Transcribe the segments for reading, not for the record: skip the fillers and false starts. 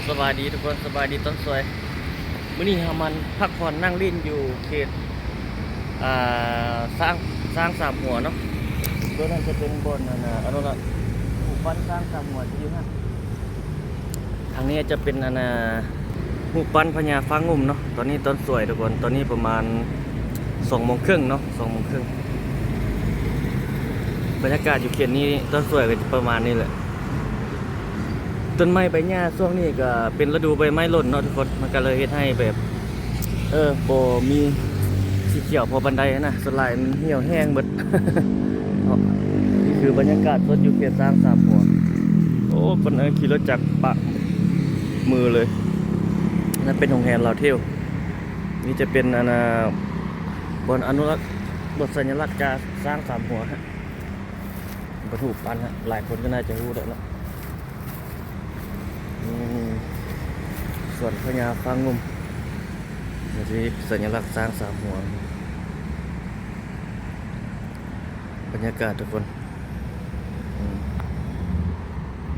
สบายดีทุกคนสบายดีต้นสวยมื้อนี้เรามันพักผ่อนนั่งลิ้นอยู่เขตอ่สร้างสามหัวเนาะโดยนั้นจะเป็นบนอันนั้นผู้ปั้นสร้างสามหัวที่อยู่นั่นทางนี้จะเป็นผู้ปั้นพญาฟ้างุ่มเนาะตอนนี้ต้นสวยทุกคนตอนนี้ประมาณ2:30เนาะ2:30บรรยากาศอยู่เขตนี้ต้นสวยก็จะประมาณนี้แหละต้นไม้ใบหญ้าช่วงนี้ก็เป็นฤดูใบไม้หล่นเนาะทุกคนมันก็เลยเฮ็ดให้แบบบ่มีสีเขียวพอบันไดนะสลายมันเหี่ยวแห้งหมด นี่คือบรรยากาศสดอยู่เขตสร้างสามหัวโอ้คนขี่รถจักรปะมือเลยนั่นเป็นโรงแรมเราเที่ยวนี่จะเป็นบนอนุรักษ์บทสัญลักษณ์การสร้างสามหัวฮะบรรทุกปันฮะหลายคนก็น่าจะรู้แล้วนะส่วนพญาฟ้างุ่มนี่สัญลักษณ์สร้างสามหัวบรรยากาศทุกคน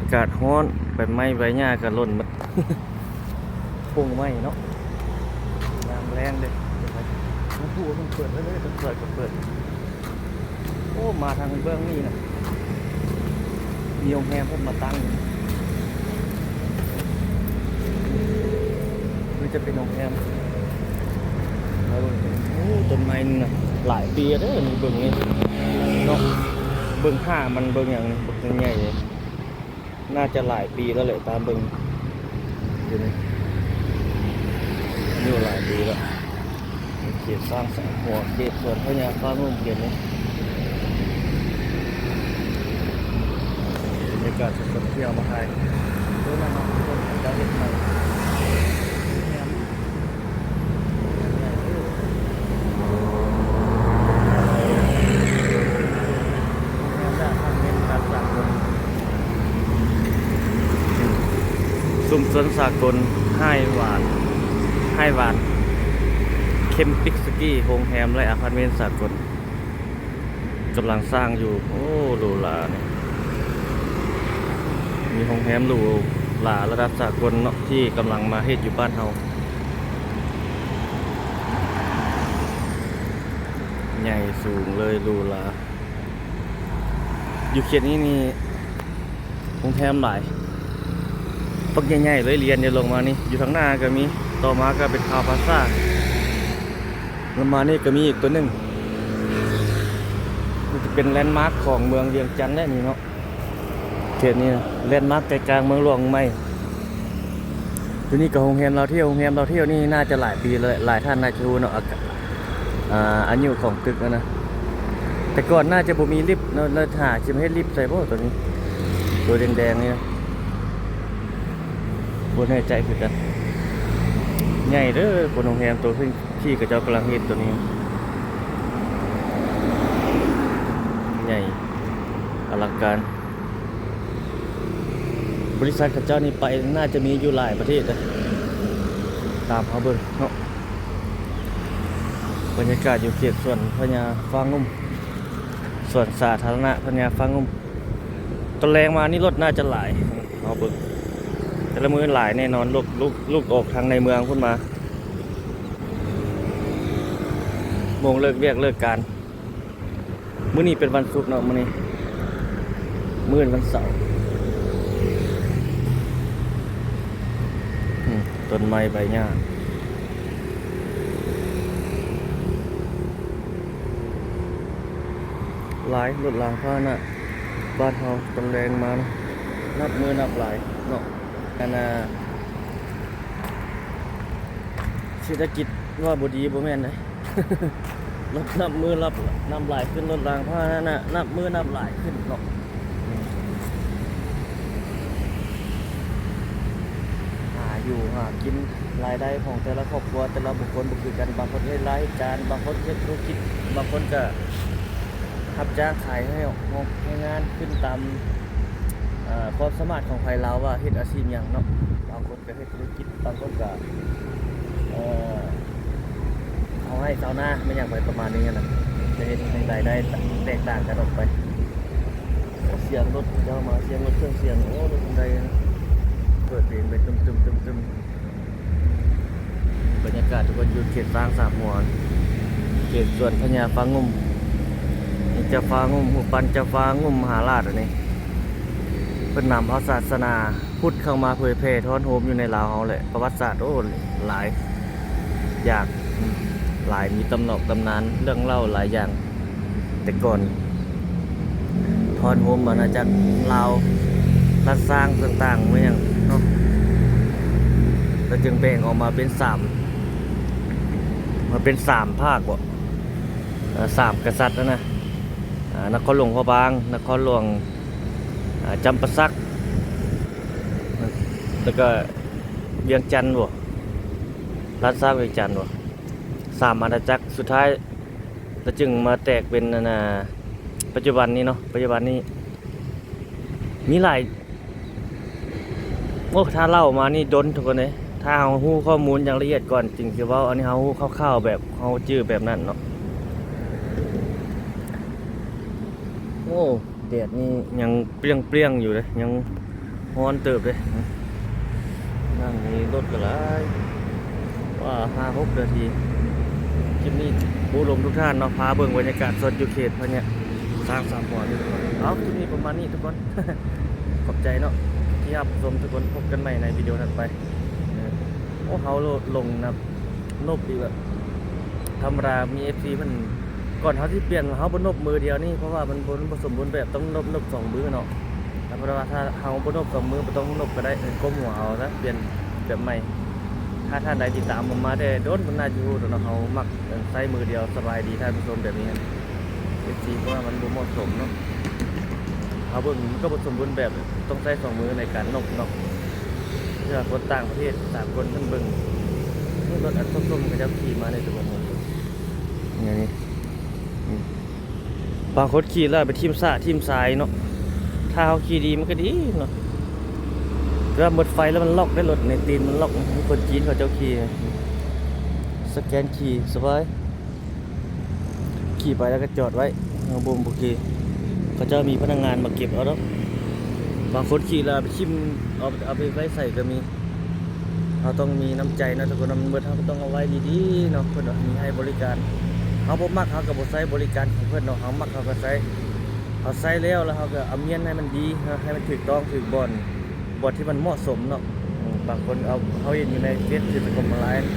อากาศร้อนใบไม้ใบหญ้าก็หล่นหมด พุ่งไม้เนาะน้ำแรงเลยมันพูดมันเปิดเลยมันเปิดก็เปิดโอ้มาทางเบื้องนี่นะมีโรงแรมเพิ่มมาตั้งนี่จะเป็นโรงแรมโอ้ต้นไม้นี่นะหลายปีแล้วนี่เบื้องนี้เนาะเบื้องห้ามันเบื้องอย่างนี้เบื้องใหญ่เลยน่าจะหลายปีแล้วเลยตามเบื้องอยู่นี่อยู่หลายปีแล้วเขตสร้างสามหัวเขตสวนพญาฟ้างุ่มเขตนี้บรรยากาศสดๆเที่ยวมาไทยด้วยนะครับทุกคนจะเห็นไหมซุ่มสวนสากลให้หวานเคมปิกสกี้โฮงแฮมและอพาร์ตเมนต์สากลกำลังสร้างอยู่โอ้หรูหราเนี่ยมีโฮงแฮมหรูหราระดับสากลเนาะที่กำลังมาเฮ็ดอยู่บ้านเฮาใหญ่สูงเลยหรูหราอยู่เขตนี้นี่โฮงแฮมหลายปักใหญ่ๆเลยเรียนเดี๋ยวลงมานี่อยู่ทางหน้าก็มีต่อมาก็เป็นคาพาซ่าลงมานี่ก็มีอีกตัวหนึ่งมันจะเป็นแลนด์มาร์คของเมืองเวียงจันทร์แน่นี่เนาะเขตนี้นะแลนด์มาร์คใจกลางเมืองหลวงไม่ตัวนี้กับโรงแรมเราเที่ยวนี่น่าจะหลายปีเลยหลายท่านน่าจะรู้เนาะอายุของตึกนะแต่ก่อนน่าจะบ่มีลิฟต์เราหาจะไม่ให้ลิฟต์ใส่บ่ตัวนี้ตัวแดงๆนี่บนให้ใจคือกันใหญ่เด้อบนโรงแรมตัวที่กระเจ้ากำลังเฮ็ดตัวนี้ใหญ่อลังการบริษัทกระเจ้านี่ไปน่าจะมีอยู่หลายประเทศนะตามเขาเบิ่งเนาะบรรยากาศอยู่เขตส่วนพญาฟ้างุ่มส่วนสาธารณะพญาฟ้างุ่มตอนแรงมานี่รถน่าจะหลายเอาเบิ่งแต่ละมือหลายแน่นอนลูกออกทางในเมืองขึ้นมาโมงเลิกเรียกเลิกการมื้อนี้เป็นวันศุกร์เนาะมื้อนี้มื้อวันเสาร์ต้นไม้ใบหญ้าหลายรถรางพาหนะบ้านเฮาตอนแรงมานับมือนับหลายเนาะเศรษฐกิจว่าบ่ดีบ่แม่นเลย รถนับมือนับหลายขึ้นรถรางพาหนะนับมือนับหลายขึ้นเนาะหากินรายได้ของแต่ละครอบครัวแต่ละบุคคลบ่คือกันบางคนได้รายการบางคนเฮ็ดธุรกิจบางคนก็รับจ้างขายให้งานขึ้นตามความสามารถของใครเราว่าเฮ็ดอาชีพอย่างเนาะบางคนก็เฮ็ดธุรกิจบางคนก็เอาให้ชาวนาไม่อย่างไรประมาณนี้นะจะเฮ็ดให้รายได้แตกต่างกันออกไปเสียงรถเจ้ามาเสียงรถเครื่องเสียงโอ้รถบันไดนะ เปิดเพลงไปตึมบรรยากาศทุกคนอยู่เขตสร้างสามหัวเขตสวนพญาฟ้างุ่มนี่จะฟ้างุ่มหูปันจะฟ้างุ่มมหาราชอันนี้เป็นนำเอาศาสนาพุทธเข้ามาเผยแพร่ท้อนโฮมอยู่ในลาวเฮาแหละประวัติศาสตร์โอ้หลายอย่างหลายมีตำนอกตำนานเรื่องเล่าหลายอย่างแต่ก่อนท้อนโฮมอาณาจักรลาวรัฐสร้างต่างๆเมื่อยังเนาะแล้วจึงแบ่งออกมาเป็น3ภาคบ่3กษัตริย์นะนครหลวงพระบางนครหลวงจำปาสักแล้วก็เวียงจันทร์บ่รัฐสร้างเวียงจันทร์บ่3อาณาจักรสุดท้ายแล้วจึงมาแตกเป็นปัจจุบันนี้เนาะปัจจุบันนี้มีหลายโอ้ถ้าเล่ามานี่ดนทุกคนเลยถ้าเฮาฮู้ข้อมูลอย่างละเอียดก่อนจริงคือว่าอันนี้เฮาฮู้คร่าวๆแบบเฮาจื้อแบบนั้นเนาะโอ้แดดนี่ยังเปรี้ยงๆอยู่เลยยังร้อนเติบเลยนั่งนี่รถก็หลายว่า5-6 นาทีคลิปนี้ปูลมทุกท่านเนาะพาเบิ่งบรรยากาศสดอยู่เขตพะเนี่ยสร้าง3หัวนี่ทุกคนเอาคลิปนี้ประมาณนี้ทุกคน ขอบใจเนาะที่รับชมทุกคนพบกันใหม่ในวิดีโอถัดไปโอ้เขาลงนะนบดีแบบธรรมดามี FC มันก่อนเขาที่เปลี่ยนเขาบนนบมือเดียวนี่เพราะว่ามันบนผสมบูรณ์แบบต้องนบ2 มือเนาะแต่เพราะว่าถ้าเขาบนนบ2 มือมันต้องนบก็ได้ก้มหัวเอาซะเปลี่ยนแบบใหม่ถ้าท่านใดติดตามผมมาได้โดนมันน่าจะรู้เนาะเขามักใช้มือเดียวสบายดีท่านผู้ชมแบบนี้ FC เพราะว่ามันบ่เหมาะสมเนาะเอาเบิ่งก็ผสมบูรณ์แบบต้องใช้2 มือในการนบเนาะเพื่อคนต่างประเทศ3 คนท่านเบิ่งนี่รถอัดส้มๆก็จะขี่มาในตัวนี้อย่างนี้บางคนขี่แล้วไปทีมซ้ายทีมซ้ายเนาะถ้าเขาขี่ดีมันก็ดีเนาะถ้าหมดไฟแล้วมันล็อกได้รถในตีนมันล็อกคนจีนเขาเจ้าขี่สแกนขี่สบายขี่ไปแล้วก็จอดไว้เอาบุมบุกีเขาจะมีพนักงานมาเก็บเอาแล้วบางคนขี่แล้วไปชิมเอาไปไว้ใส่ก็มีเราต้องมีน้ำใจนะทุกคนมันเมื่อเราต้องเอาไว้ดีๆเนาะเพื่อนมีให้บริการเขาบ่มักเขาก็บ่ใช้บริการของเพื่อนเนาะเขามักเขาก็ใช้เขาใช้แล้วเขาก็เอาเมียนให้มันดีให้มันถูกต้องถูกบอลที่มันเหมาะสมเนาะบางคนเขาเห็นอยู่ในเฟซคือสังคมออนไลน์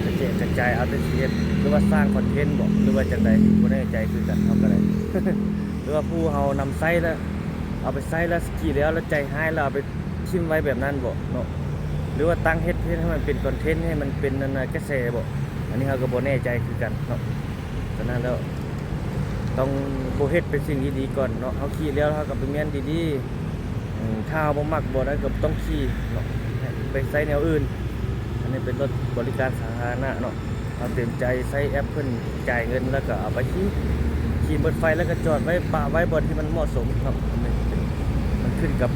กระจายเอาไปเสียดหรือว่าสร้างคอนเทนต์บอกหรือว่าจังใดบ่แน่ใจคือกันเขาก็ได้ หรือว่าผู้เขานำไส้แล้วเอาไปไส้แล้วสกีแล้วใจให้แล้วเอาไปชิมไว้แบบนั้นบอกเนาะหรือว่าตั้งเฮ็ดให้มันเป็นคอนเทนต์ให้มันเป็นกระแสบอกอันนี้เขาก็บ่แน่ใจคือกันเนาะฉะนั้นแล้วต้องบ่เฮ็ดเป็นสิ่งที่ดีก่อนเนาะเขาขี่แล้วเขาก็ไปเมียนดีๆถ้าบ่มักบ่ได้ก็ต้องขี่เนาะไปใช้แนวอื่นอันนี้เป็นรถบริการสาธารณะเนาะเอาเต็มใจใช้แอปเพิ่นจ่ายเงินแล้วก็เอาไปขี่เบิดไฟแล้วก็จอดไว้ปะไว้บนที่มันเหมาะสมครับมันขึ้นกับ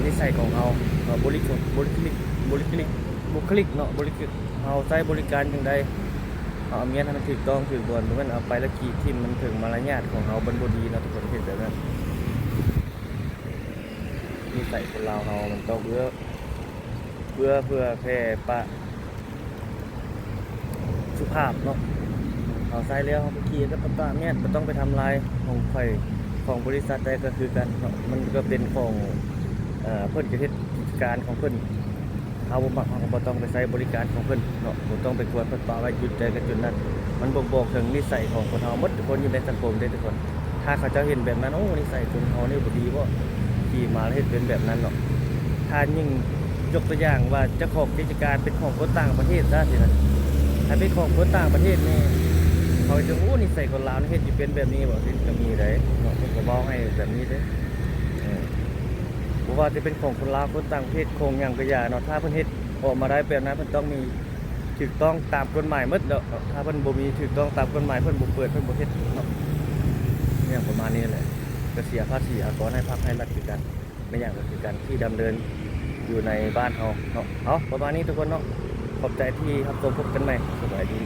นิสัยของเราบุคลิกเนาะบริกเราใช้บริการอย่างใดเอาเมียนให้มันถูกต้องถูกบนเหมือนเอาไปแล้วขี่ทิ่มมันถึงมารยาทของเราบนบดีนะทุกคนเห็นแบบนั้นนิสัยคนเรามันต้องเพื่อแผ่ปะสุภาพเนาะเอาใช้แล้วเขาไปขี่แล้วก็เมียนมันต้องไปทำลายของไฟของบริษัทใดก็คือกันมันก็เป็นของเพิ่นกิจการของเพิ่นเขาบ่มักเขาก็บ่ต้องไปใช้บริการของเพิ่นเนาะบ่ต้องไปกวนเพิ่นปาไว้หยุดใจกันจุดนั้นมันบ่งบอกถึงนิสัยของคนเฮาหมดทุกคนอยู่ในสังคมเด้ทุกคนถ้าเขาจะเห็นแบบนั้นโอ้นิสัยคนเฮานี่บ่ดีบ่ขี่มาแล้วเฮ็ดเป็นแบบนั้นเนาะถ้ายิ่งยกตัวอย่างว่าเจ้าของกิจการเป็นของคนต่างประเทศซะสินะถ้าเป็นของคนต่างประเทศนี่เขาจะโอ้นิสัยคนลาวนี่เฮ็ดอยู่เป็นแบบนี้บ่สิก็มีได้เนาะเพิ่นก็เว้าให้แบบนี้เด้เพราะว่าจะเป็นของคนลาวคนต่างประเทศคงอย่างกระยาเนาะถ้าเพิ่นเฮ็ดออกมาได้แบบนั้นเพิ่นต้องมีถูกต้องตามกฎหมายหมดเนาะถ้าเพิ่นบ่มีถูกต้องตามกฎหมายเพิ่นบ่เปิดเพิ่นบ่เฮ็ดเนาะอย่างประมาณนี้แหละก็เสียภาษีอากรให้พรรคให้รัฐคือกันไม่อย่างก็คือกันที่ดำเนินอยู่ในบ้านเฮาเนาะเอาประมาณนี้ทุกคนเนาะขอบใจที่รับชมพบกันใหม่สวัสดี